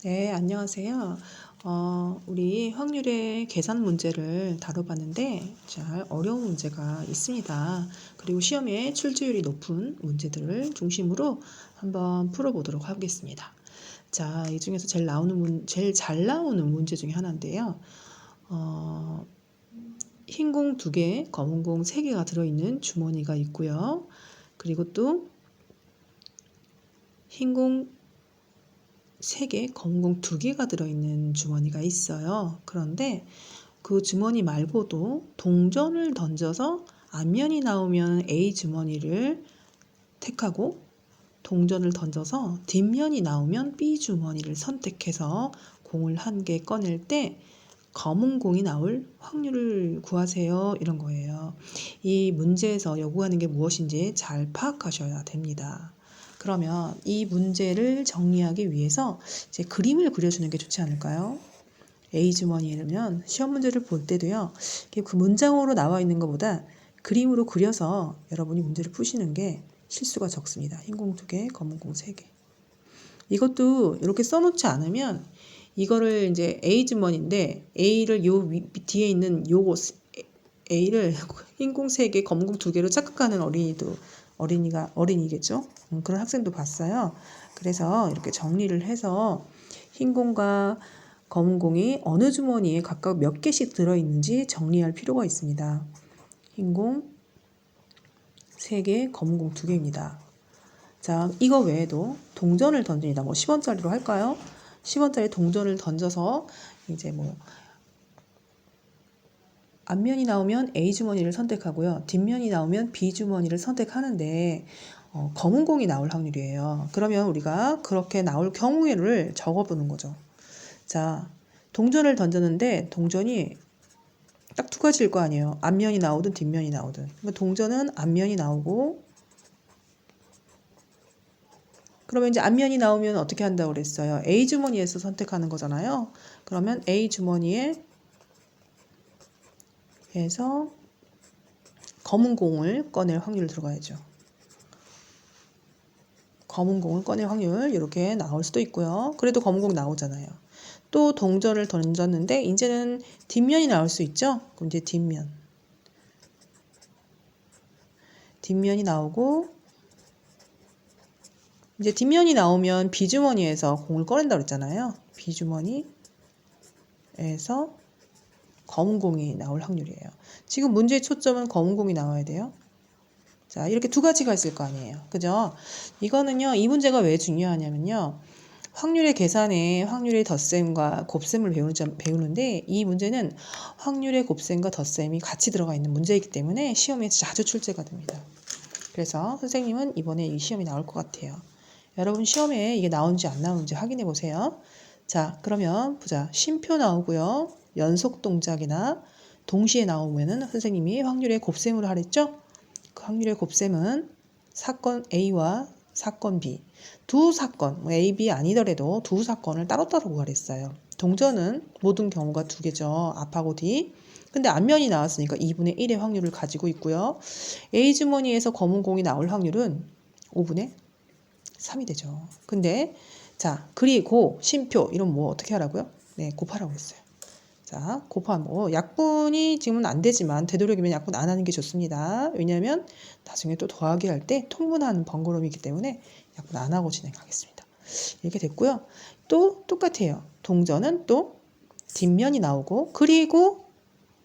네, 안녕하세요. 우리 확률의 계산 문제를 다뤄봤는데 잘 어려운 문제가 있습니다. 그리고 시험에 출제율이 높은 문제들을 중심으로 한번 풀어보도록 하겠습니다. 자, 이 중에서 제일 잘 나오는 문제 중에 하나인데요. 흰 공 2개, 검은 공 3개가 들어있는 주머니가 있고요. 그리고 또 흰 공 3개, 검은 공 2개가 들어있는 주머니가 있어요. 그런데 그 주머니 말고도 동전을 던져서 앞면이 나오면 A 주머니를 택하고 동전을 던져서 뒷면이 나오면 B 주머니를 선택해서 공을 1개 꺼낼 때 검은 공이 나올 확률을 구하세요. 이런 거예요. 이 문제에서 요구하는 게 무엇인지 잘 파악하셔야 됩니다. 그러면 이 문제를 정리하기 위해서 이제 그림을 그려주는 게 좋지 않을까요? A 주머니라면 시험 문제를 볼 때도요, 그 문장으로 나와 있는 것보다 그림으로 그려서 여러분이 문제를 푸시는 게 실수가 적습니다. 흰 공 2개, 검은 공 3개. 이것도 이렇게 써놓지 않으면 이거를 이제 A 주머니인데 A를 뒤에 있는 요거 A를 흰 공 3개, 검은 공 2개로 착각하는 어린이겠죠? 그런 학생도 봤어요. 그래서 이렇게 정리를 해서 흰 공과 검은 공이 어느 주머니에 각각 몇 개씩 들어있는지 정리할 필요가 있습니다. 흰 공 3개, 검은 공 2개입니다. 자, 이거 외에도 동전을 던집니다. 뭐 10원짜리로 할까요? 10원짜리 동전을 던져서 이제 뭐 앞면이 나오면 A 주머니를 선택하고요. 뒷면이 나오면 B 주머니를 선택하는데 검은 공이 나올 확률이에요. 그러면 우리가 그렇게 나올 경우를 적어보는 거죠. 자, 동전을 던졌는데 동전이 딱 2가지일 거 아니에요. 앞면이 나오든 뒷면이 나오든. 동전은 앞면이 나오고, 그러면 이제 앞면이 나오면 어떻게 한다고 그랬어요? A 주머니에서 선택하는 거잖아요. 그러면 A 주머니에 해서 검은 공을 꺼낼 확률을 들어가야죠. 검은 공을 꺼낼 확률 이렇게 나올 수도 있고요. 그래도 검은 공 나오잖아요. 또 동전을 던졌는데 이제는 뒷면이 나올 수 있죠. 그럼 이제 뒷면이 나오고, 이제 뒷면이 나오면 B주머니에서 공을 꺼낸다고 그랬잖아요. B주머니에서 검은 공이 나올 확률이에요. 지금 문제의 초점은 검은 공이 나와야 돼요. 자, 이렇게 2가지가 있을 거 아니에요. 그죠? 이거는요, 이 문제가 왜 중요하냐면요. 확률의 계산에 확률의 덧셈과 곱셈을 배우는데 이 문제는 확률의 곱셈과 덧셈이 같이 들어가 있는 문제이기 때문에 시험에 자주 출제가 됩니다. 그래서 선생님은 이번에 이 시험이 나올 것 같아요. 여러분 시험에 이게 나오는지 안 나오는지 확인해 보세요. 자, 그러면 보자. 쉼표 나오고요. 연속 동작이나 동시에 나오면은 선생님이 확률의 곱셈을 하랬죠? 그 확률의 곱셈은 사건 A와 사건 B. 두 사건, A, B 아니더라도 두 사건을 따로따로 구하랬어요. 동전은 모든 경우가 2개죠. 앞하고 뒤. 근데 앞면이 나왔으니까 2분의 1의 확률을 가지고 있고요. A 주머니에서 검은 공이 나올 확률은 5분의 3이 되죠. 근데 자, 그리고 쉼표 이런 뭐 어떻게 하라고요? 네, 곱하라고 했어요. 자, 곱하고 약분이 지금은 안 되지만 되도록이면 약분 안 하는 게 좋습니다. 왜냐하면 나중에 또 더하기 할 때 통분하는 번거로움이기 때문에 약분 안 하고 진행하겠습니다. 이렇게 됐고요. 또 똑같아요. 동전은 또 뒷면이 나오고, 그리고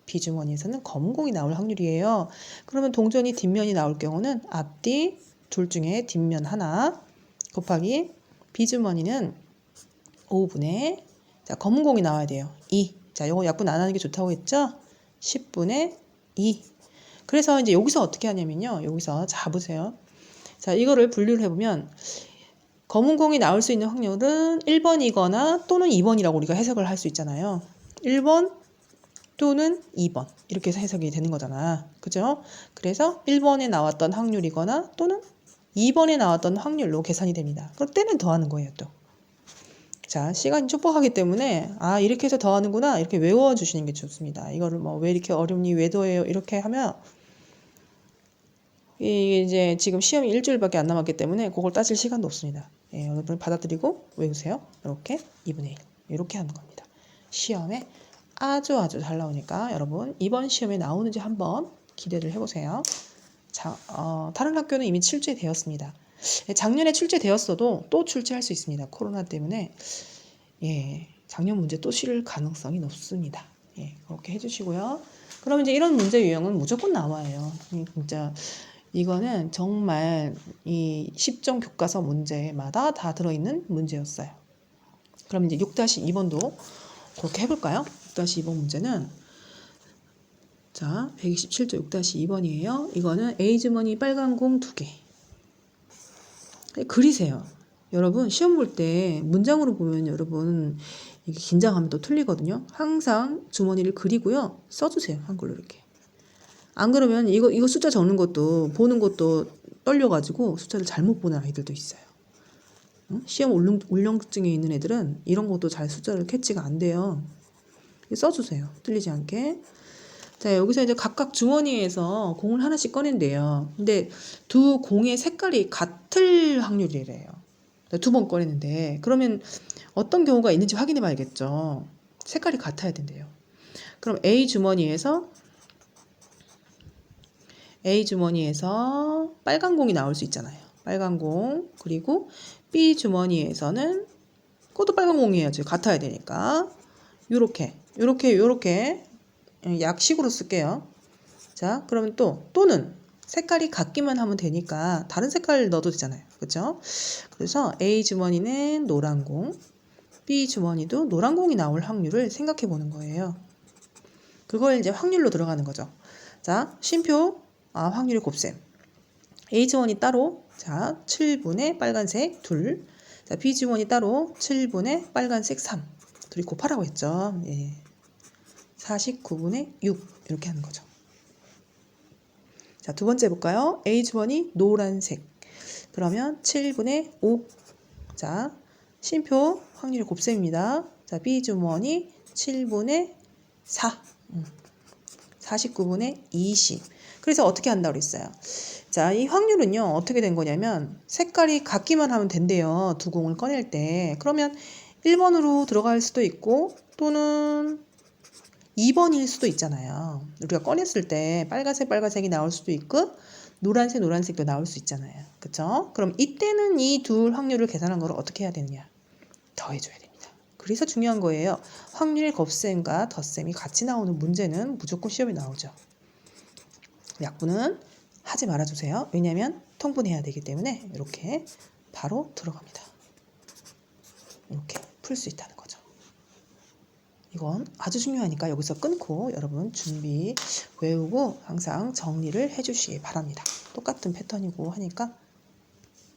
B주머니에서는 검은 공이 나올 확률이에요. 그러면 동전이 뒷면이 나올 경우는 앞뒤 둘 중에 뒷면 하나 곱하기 B주머니는 5분의, 자, 검은 공이 나와야 돼요. 2. 자, 요거 약분 안 하는 게 좋다고 했죠? 10분의 2. 그래서 이제 여기서 어떻게 하냐면요. 여기서 자, 보세요. 자, 이거를 분류를 해보면 검은 공이 나올 수 있는 확률은 1번이거나 또는 2번이라고 우리가 해석을 할 수 있잖아요. 1번 또는 2번 이렇게 해서 해석이 되는 거잖아. 그죠? 그래서 1번에 나왔던 확률이거나 또는 2번에 나왔던 확률로 계산이 됩니다. 그럴 때는 더하는 거예요, 또. 자, 시간이 촉박하기 때문에 아, 이렇게 해서 더하는구나 이렇게 외워주시는 게 좋습니다. 이거를 뭐 왜 이렇게 어렵니, 왜 더해요 이렇게 하면 이게 이제 지금 시험이 일주일밖에 안 남았기 때문에 그걸 따질 시간도 없습니다. 예, 여러분 받아들이고 외우세요. 이렇게 2분의 1 이렇게 하는 겁니다. 시험에 아주 잘 나오니까 여러분 이번 시험에 나오는지 한번 기대를 해보세요. 자, 다른 학교는 이미 출제되었습니다. 작년에 출제되었어도 또 출제할 수 있습니다. 코로나 때문에 예, 작년 문제 또 실을 가능성이 높습니다. 예, 그렇게 해주시고요. 그럼 이제 이런 문제 유형은 무조건 나와요. 진짜 이거는 정말 이 10점 교과서 문제마다 다 들어있는 문제였어요. 그럼 이제 6-2번도 그렇게 해볼까요? 6-2번 문제는 자 127조 6-2번이에요. 이거는 A주머니 빨간 공 2개. 그리세요. 여러분 시험 볼 때 문장으로 보면 여러분 이게 긴장하면 또 틀리거든요. 항상 주머니를 그리고요. 써주세요. 한글로 이렇게. 안 그러면 이거 숫자 적는 것도 보는 것도 떨려가지고 숫자를 잘못 보는 아이들도 있어요. 시험 울렁증에 있는 애들은 이런 것도 잘 숫자를 캐치가 안 돼요. 써주세요. 틀리지 않게. 자, 여기서 이제 각각 주머니에서 공을 하나씩 꺼낸대요. 근데 두 공의 색깔이 같을 확률이래요. 2번 꺼냈는데 그러면 어떤 경우가 있는지 확인해 봐야겠죠. 색깔이 같아야 된대요. 그럼 A 주머니에서 빨간 공이 나올 수 있잖아요. 빨간 공. 그리고 B 주머니에서는 그것도 빨간 공이에요. 같아야 되니까. 요렇게 약식으로 쓸게요. 자, 그러면 또는 색깔이 같기만 하면 되니까 다른 색깔 넣어도 되잖아요. 그렇죠? 그래서 A 주머니는 노란 공, B 주머니도 노란 공이 나올 확률을 생각해 보는 거예요. 그걸 이제 확률로 들어가는 거죠. 자, 쉼표 확률의 곱셈. A 주머니 따로 자 7분의 빨간색 2. 자, B 주머니 따로 7분의 빨간색 3. 둘이 곱하라고 했죠. 예. 49분의 6 이렇게 하는 거죠. 자, 두 번째 볼까요? A 주머니 노란색. 그러면 7분의 5. 자, 쉼표 확률의 곱셈입니다. 자, B 주머니 7분의 4. 49분의 20. 그래서 어떻게 한다고 그랬어요? 자, 이 확률은요, 어떻게 된 거냐면, 색깔이 같기만 하면 된대요. 두 공을 꺼낼 때. 그러면 1번으로 들어갈 수도 있고, 또는 2번일 수도 있잖아요. 우리가 꺼냈을 때 빨간색이 나올 수도 있고, 노란색도 나올 수 있잖아요. 그쵸? 그럼 이때는 이 둘 확률을 계산한 걸 어떻게 해야 되느냐? 더해줘야 됩니다. 그래서 중요한 거예요. 확률의 곱셈과 덧셈이 같이 나오는 문제는 무조건 시험에 나오죠. 약분은 하지 말아주세요. 왜냐하면 통분해야 되기 때문에 이렇게 바로 들어갑니다. 이렇게 풀 수 있다는 거죠. 이건 아주 중요하니까 여기서 끊고 여러분 준비 외우고 항상 정리를 해주시기 바랍니다. 똑같은 패턴이고 하니까